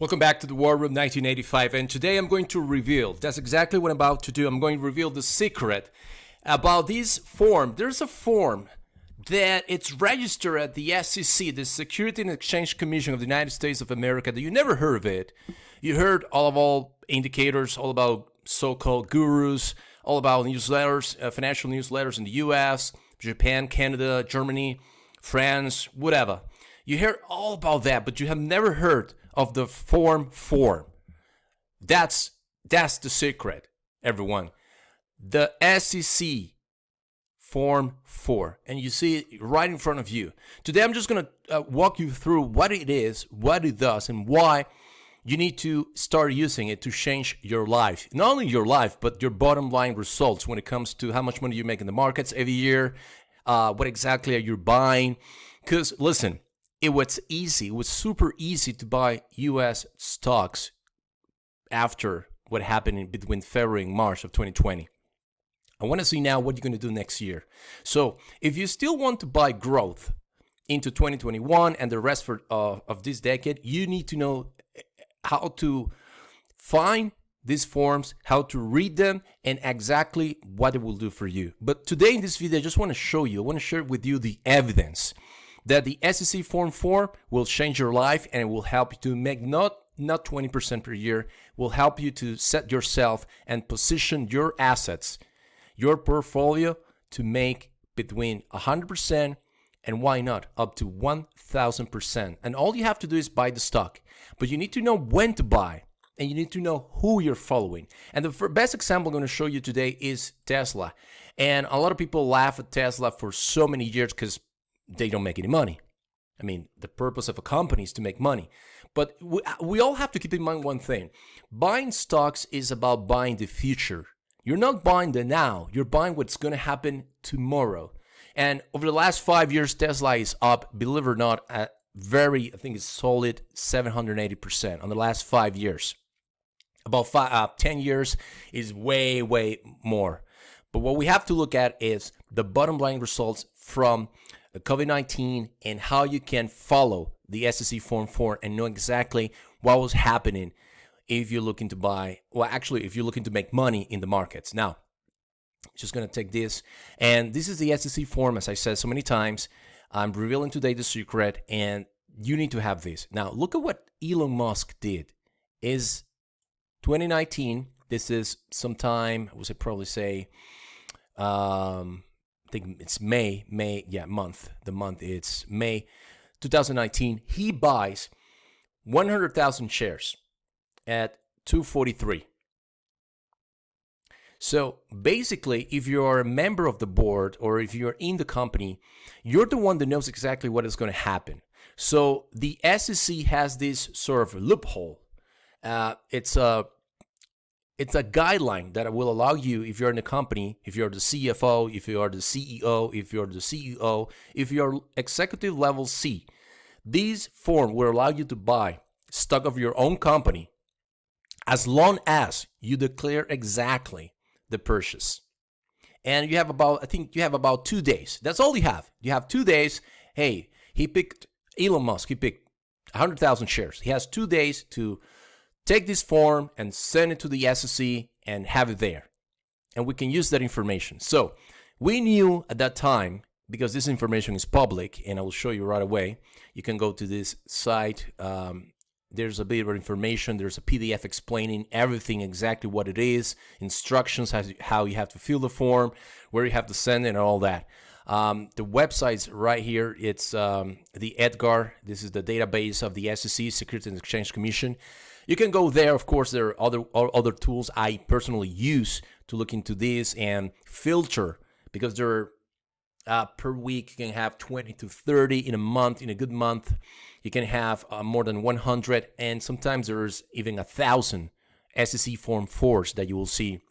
Welcome back to the War Room 1985, and today I'm going to reveal, that's exactly what I'm about to do, I'm going to reveal the secret about this form. There's a form that it's registered at the SEC, the Security and Exchange Commission of the United States of America, that you never heard of it. You heard all indicators, all about so-called gurus, all about newsletters, financial newsletters in the US, Japan, Canada, Germany, France, whatever. You hear all about that, but you have never heard of the Form 4. That's the secret, everyone. The SEC Form 4. And you see it right in front of you. Today I'm just going to walk you through what it is, what it does, and why you need to start using it to change your life. Not only your life, but your bottom line results when it comes to how much money you make in the markets every year, what exactly are you buying. Because, listen, it was super easy to buy U.S. stocks after what happened between February and March of 2020. I want to see now what you're going to do next year. So if you still want to buy growth into 2021 and the rest of this decade, you need to know how to find these forms, how to read them, and exactly what it will do for you. But today in this video, I just want to share with you the evidence that the SEC Form 4 will change your life, and it will help you to make not 20% per year, will help you to set yourself and position your assets, your portfolio, to make between 100% and why not up to 1,000%. And all you have to do is buy the stock, but you need to know when to buy, and you need to know who you're following. And the best example I'm going to show you today is Tesla. And a lot of people laugh at Tesla for so many years because they don't make any money. I mean, the purpose of a company is to make money. But we all have to keep in mind one thing. Buying stocks is about buying the future. You're not buying the now. You're buying what's going to happen tomorrow. And over the last 5 years, Tesla is up, believe it or not, at I think it's solid 780% on the last 5 years. About 10 years is way, way more. But what we have to look at is the bottom line results from COVID-19 and how you can follow the SEC Form 4 and know exactly what was happening if you're looking to if you're looking to make money in the markets. Now, just going to take this, and this is the SEC Form, as I said so many times. I'm revealing today the secret, and you need to have this. Now, look at what Elon Musk did. Is 2019, this is sometime, I would probably say, I think it's May, the month it's May 2019. He buys 100,000 shares at 243. So basically, if you're a member of the board or if you're in the company, you're the one that knows exactly what is going to happen. So the SEC has this sort of loophole. It's a guideline that will allow you, if you're in a company, if you're the CFO, if you are the CEO, if you're the CEO, if you're executive level C, this form will allow you to buy stock of your own company as long as you declare exactly the purchase. And you have about 2 days. That's all you have. You have 2 days. Hey, Elon Musk, he picked 100,000 shares. He has 2 days to take this form and send it to the SEC and have it there. And we can use that information. So we knew at that time, because this information is public, and I will show you right away. You can go to this site. There's a bit of information. There's a PDF explaining everything, exactly what it is, instructions, how you have to fill the form, where you have to send it, and all that. The website's right here. It's the EDGAR. This is the database of the SEC, Securities and Exchange Commission. You can go there. Of course, there are other tools I personally use to look into this and filter, because there are per week you can have 20 to 30 in a month. In a good month, you can have more than 100, and sometimes there's even 1,000 SEC Form 4s that you will see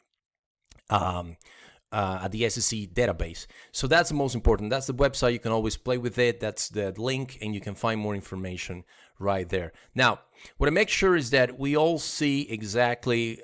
at the SEC database. So that's the most important. That's the website. You can always play with it. That's the link, and you can find more information right there. Now, what I make sure is that we all see exactly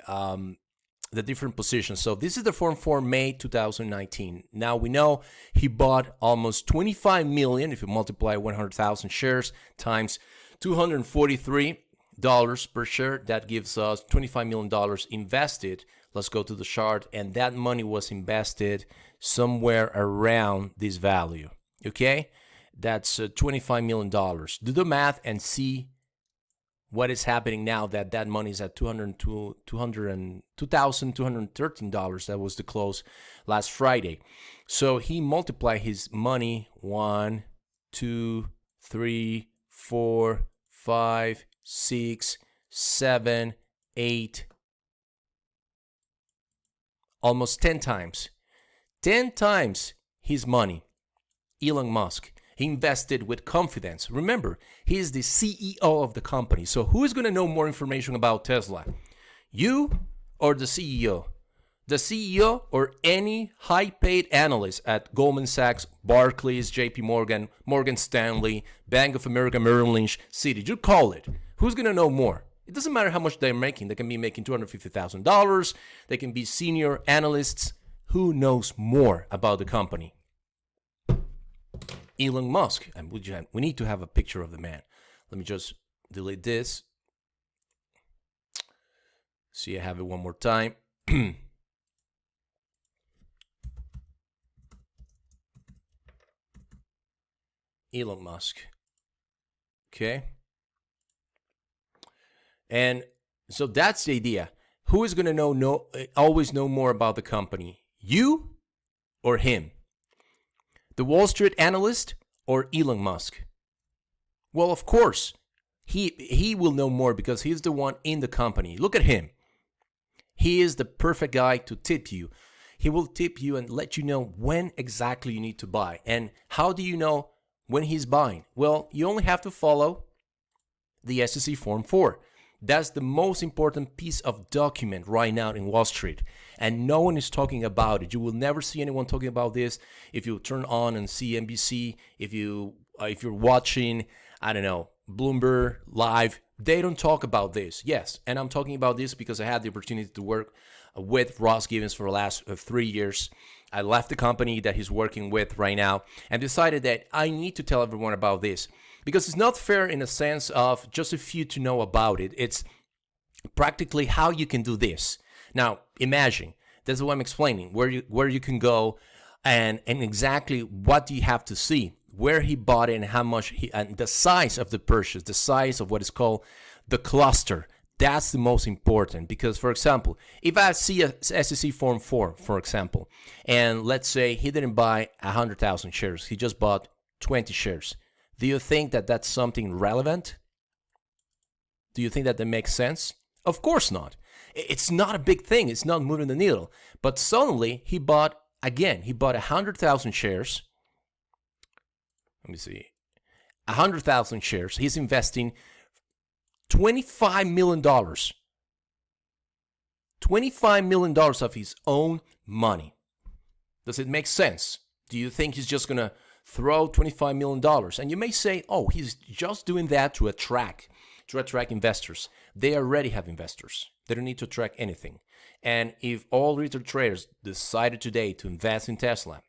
the different positions. So this is the Form 4 May 2019. Now we know he bought almost 25 million. If you multiply 100,000 shares times 243, per share. That gives us $25 million invested. Let's go to the chart, and that money was invested somewhere around this value. Okay, that's $25 million. Do the math and see what is happening now that that money is at $2,213. That was the close last Friday. So he multiplied his money 1, 2, 3, 4, 5, 6, 7, 8, almost 10 times. 10 times his money. Elon Musk. He invested with confidence. Remember, he is the CEO of the company. So who is going to know more information about Tesla? You or the CEO? The CEO or any high-paid analyst at Goldman Sachs, Barclays, JP Morgan, Morgan Stanley, Bank of America, Merrill Lynch, Citi. You call it. Who's going to know more? It doesn't matter how much they're making. They can be making $250,000. They can be senior analysts. Who knows more about the company? Elon Musk. And we need to have a picture of the man. Let me just delete this. See, I have it one more time. Elon Musk. Okay. And so that's the idea. Who is going to always know more about the company? You or him? The Wall Street analyst or Elon Musk? Well, of course, he will know more because he's the one in the company. Look at him. He is the perfect guy to tip you. He will tip you and let you know when exactly you need to buy. And how do you know when he's buying? Well, you only have to follow the SEC Form 4. That's the most important piece of document right now in Wall Street. And no one is talking about it. You will never see anyone talking about this. If you turn on and see NBC, if you're watching, I don't know, Bloomberg Live, they don't talk about this. Yes, and I'm talking about this because I had the opportunity to work with Ross Gibbons for the last 3 years. I left the company that he's working with right now and decided that I need to tell everyone about this. Because it's not fair in a sense of just a few to know about it. It's practically how you can do this. Now, imagine, that's what I'm explaining, where you can go and exactly what do you have to see, where he bought it and how much and the size of the purchase, the size of what is called the cluster. That's the most important because, for example, if I see a SEC Form 4, for example, and let's say he didn't buy 100,000 shares, he just bought 20 shares. Do you think that that's something relevant? Do you think that makes sense? Of course not. It's not a big thing. It's not moving the needle. But suddenly he bought 100,000 shares. Let me see. 100,000 shares. He's investing $25 million. $25 million of his own money. Does it make sense? Do you think he's just going to throw $25 million? And you may say, oh, he's just doing that to attract investors. They already have investors. They don't need to attract anything. And if all retail traders decided today to invest in Tesla,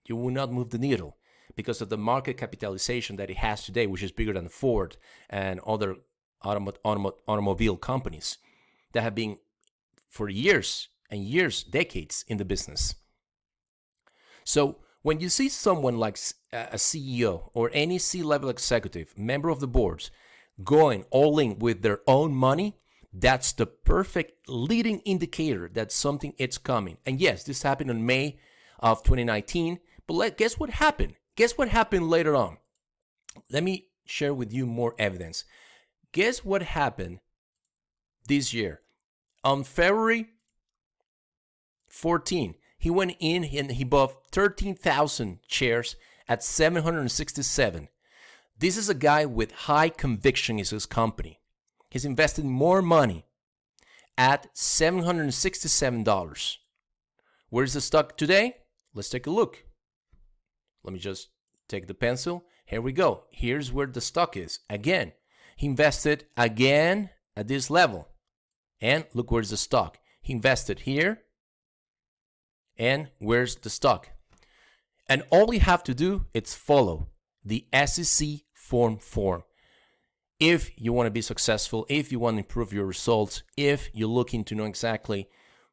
you will not move the needle because of the market capitalization that it has today, which is bigger than Ford and other automobile companies that have been for years and years, decades in the business. So when you see someone like a CEO or any C-level executive, member of the boards, going all in with their own money, that's the perfect leading indicator that something is coming. And yes, this happened in May of 2019, but guess what happened? Guess what happened later on? Let me share with you more evidence. Guess what happened this year? On February 14, he went in and he bought 13,000 shares at 767. This is a guy with high conviction in his company. He's invested more money at $767. Where's the stock today? Let's take a look. Let me just take the pencil. Here we go. Here's where the stock is. Again, he invested again at this level. And look where's the stock. He invested here. And where's the stock? And all you have to do is follow the SEC Form 4. if you want to be successful, if you want to improve your results, if you're looking to know exactly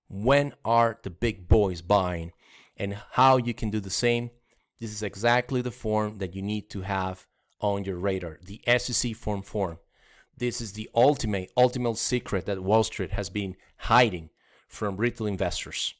when are the big boys buying and how you can do the same, this is exactly the form that you need to have on your radar, the SEC form. This is the ultimate secret that Wall Street has been hiding from retail investors.